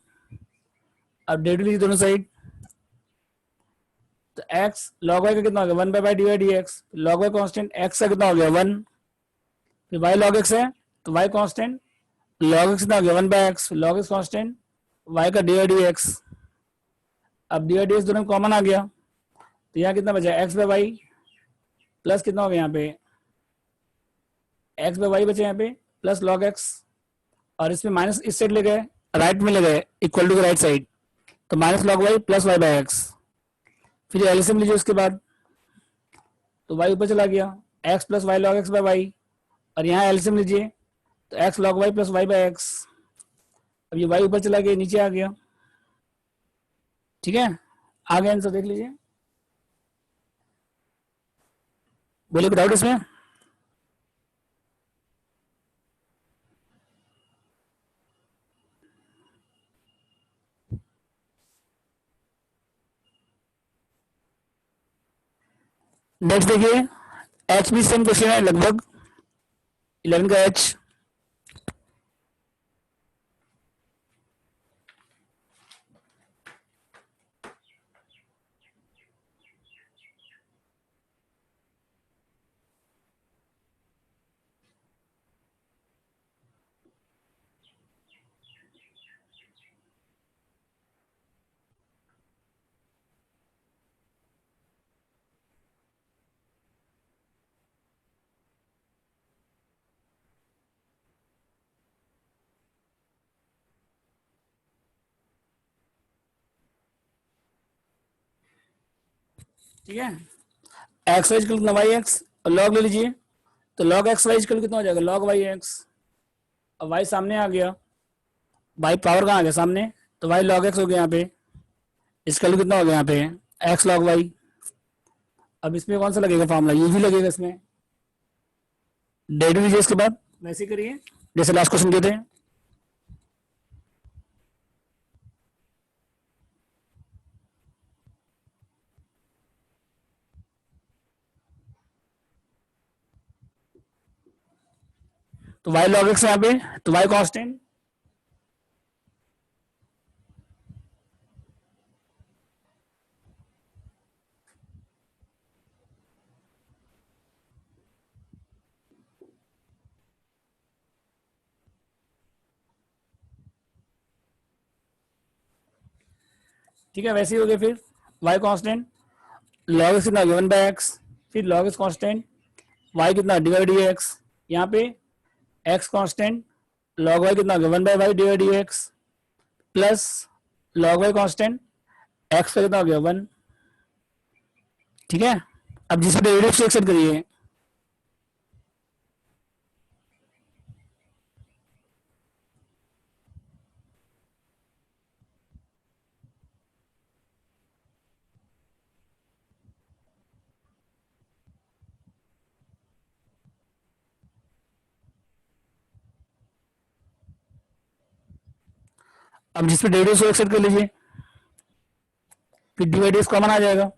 अब डेरिवेटिव लीजिए दोनों साइड, तो x log y का कितना हो गया 1 by d x, log y constant x का कितना हो गया 1, फिर y log x है तो y कांस्टेंट log x कितना हो गया 1 by x, log x constant y का डी एक्स। अब डी एक्स दोनों कॉमन आ गया तो यहाँ कितना बचा x बाई वाई प्लस कितना हो गया यहाँ पे x बाई वाई बचे यहाँ पे प्लस log x, और इसमें माइनस इस साइड ले गए राइट में ले गए इक्वल टू राइट साइड, तो minus log y plus y by x. फिर एलसीएम लीजिए उसके बाद, तो y ऊपर चला गया x plus y log x by y, और यहाँ एलसीएम लीजिए तो x log y plus y by x. अब ये y ऊपर चला गया नीचे आ गया, ठीक है। आगे आंसर देख लीजिए, बोलिए कोई डाउट इसमें? नेक्स्ट देखिए एच भी सेम क्वेश्चन है लगभग 11 का एच। ठीक है, एक्स वाई कितना वाई एक्स और लॉग ले लीजिए, तो लॉग एक्स वाई कितना हो जाएगा लॉग वाई एक्स, और वाई सामने आ गया, वाई पावर कहाँ आ गया सामने, तो वाई लॉग एक्स हो गया यहाँ पे, इसका कितना हो गया यहाँ पे एक्स लॉग वाई। अब इसमें कौन सा लगेगा फॉर्मूला, यू भी लगेगा इसमें, डेरिवेटिव लीजिए इसके बाद वैसे करिए जैसे लास्ट क्वेश्चन किए थे। तो y log x यहाँ पे, तो y कांस्टेंट, ठीक है वैसे ही हो गया। फिर y कांस्टेंट log x कितना 1 बाई एक्स, फिर log x कांस्टेंट y कितना डिवाइड डी एक्स, यहाँ पे x कांस्टेंट log y कितना 1 by y divide d x plus log y constant x का कितना हो गया 1, ठीक है। अब जिसमें डेरिवेटिव से एक्सेप्ट करिए, अब जिसमें डेरिवेटिव से एक्सेप्ट कर लीजिए, फिर डिवाइड कॉमन आ जाएगा,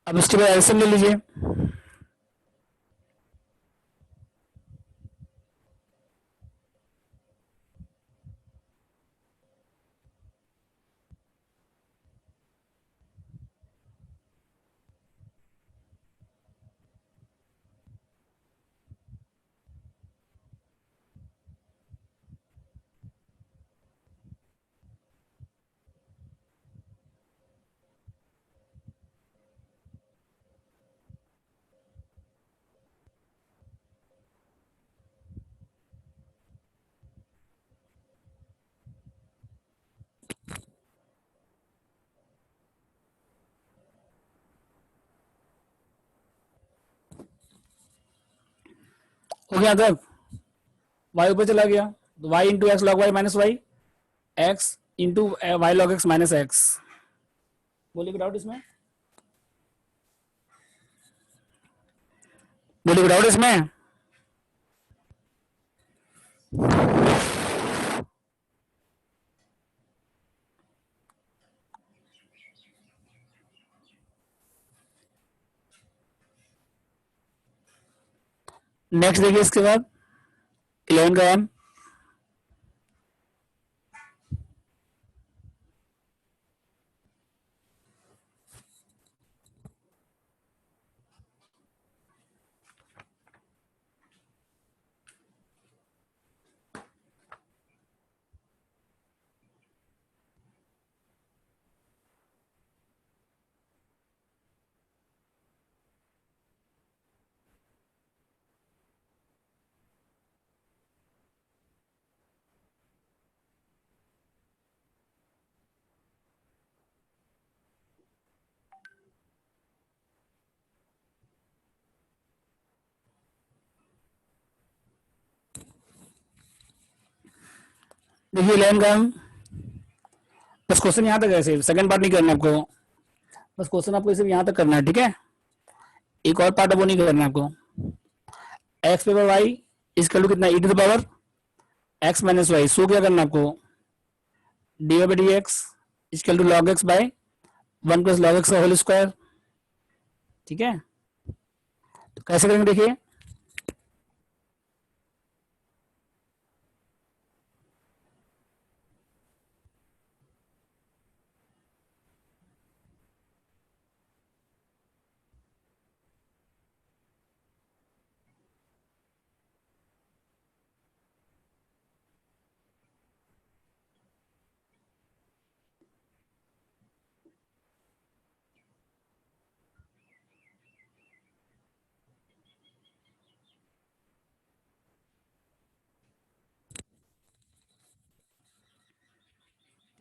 अब इसके बाद एलसीएम ले लीजिए, हो गया तब y ऊपर चला गया, तो y into x log y minus y, x into y log x minus x. बोलिए कोई डाउट इसमें? बोलिए कोई डाउट इसमें? नेक्स्ट देखिए इसके बाद 11 का एम। देखिए 11 का एम। बस क्वेश्चन यहाँ तक है, सिर्फ सेकंड पार्ट नहीं करना आपको। बस क्वेश्चन आपको सिर्फ यहाँ तक करना है, ठीक है? एक और पार्ट वो नहीं करना है आपको। एक्स पावर वाई इसका टू कितना, e to the power x minus y. So क्या करना है आपको, d y by d x is equal to log x by 1 plus log x का होल स्क्वायर। ठीक है, तो कैसे करेंगे देखिए।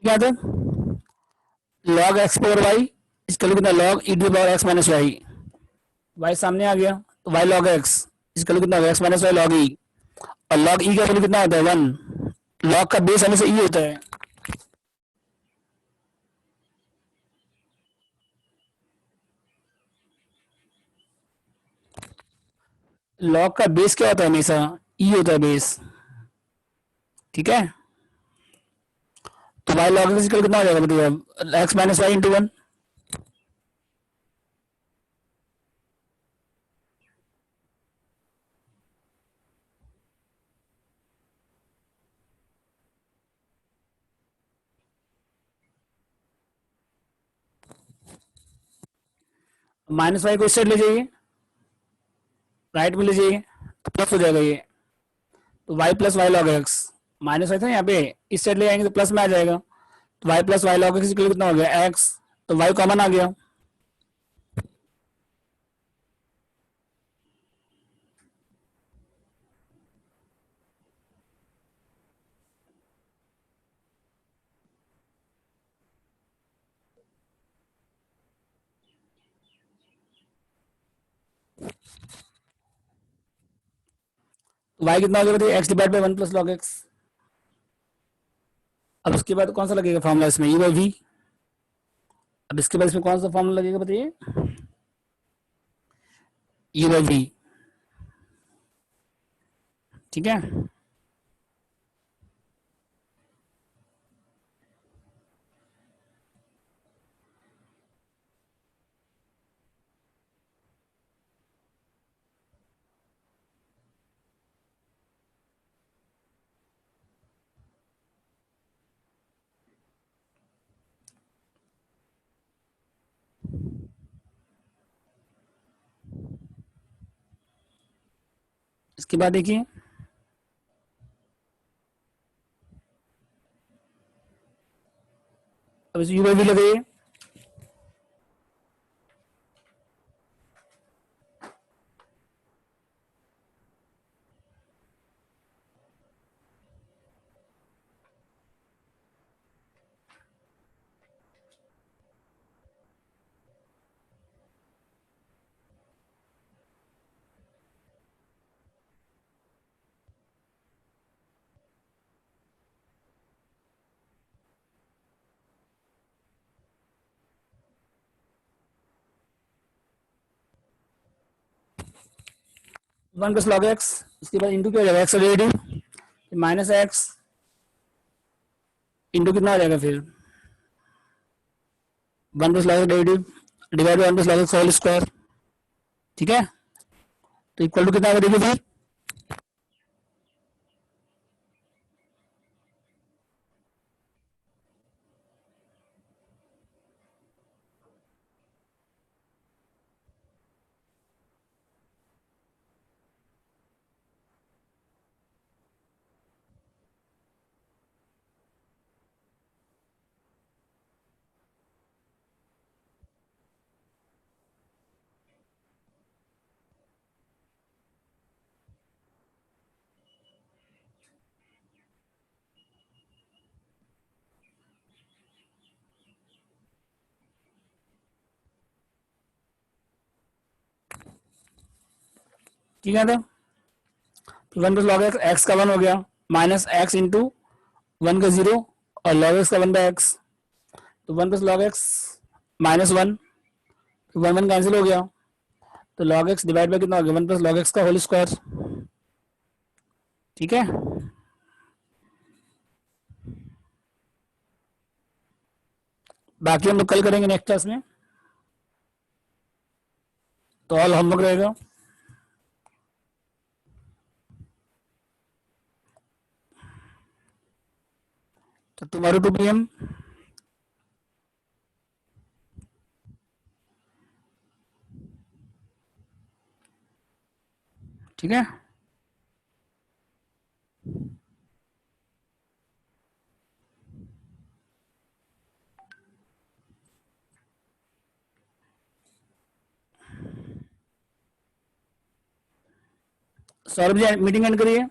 क्या था, लॉग एक्स पावर वाई इसका कितना, log e to power x minus y. Y सामने आ गया तो वाई लॉग एक्स इसका कितना, x minus y log e. और लॉग ई का वैल्यू कितना होता है, 1। लॉग का बेस हमेशा ई होता है। लॉग का बेस क्या होता है, हमेशा ई होता है बेस। ठीक है, तो वाई लॉग एक्स कितना हो जाएगा, मतलब x minus y into 1। Minus y को इस साइड ले जाइए, राइट में ले जाइए, तो प्लस हो जाएगा ये। तो y plus y log x, minus y था यहाँ पे, इस साइड ले आएंगे तो प्लस में आ जाएगा। तो y plus y log x कितना हो गया, एक्स। तो वाई कॉमन आ गया। तो वाई कितना हो गया, बताइए, x divide by 1 plus log x. अब उसके बाद कौन सा लगेगा फॉर्मूला इसमें, यू बाई वी। अब इसके बाद इसमें कौन सा फॉर्मूला लगेगा, बताइए, यू बाई वी। ठीक है, इसके बाद देखिए, अब इस यू बाई वी लगाइए। 1 प्लस लॉग एक्स, इसके बाद इंटू क्या हो जाएगा x derivative minus x into कितना आ जाएगा फिर 1 plus log derivative divide by 1 plus log x whole square. ठीक है, तो इक्वल टू कितना आएगा देखिए फिर ठीक है। तो 1 प्लस लॉग एक्स, एक्स का 1 हो गया माइनस एक्स इंटू 1 का 0 और लॉग एक्स का 1 बाय एक्स, तो 1 प्लस लॉग एक्स माइनस 1, तो 1 1 कैंसिल हो गया, तो लॉग एक्स डिवाइड बाय कितना हो गया 1 प्लस लॉग एक्स का होल स्क्वायर। ठीक है, बाकी हम लोग कल करेंगे नेक्स्ट क्लास में, तो ऑल होमवर्क रहेगा। तो टुमारो 2 PM, ठीक है। सौरभ जी मीटिंग एंड करिए,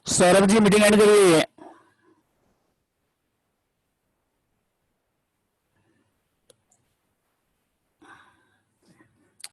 सौरभ जी मीटिंग एंड करिए।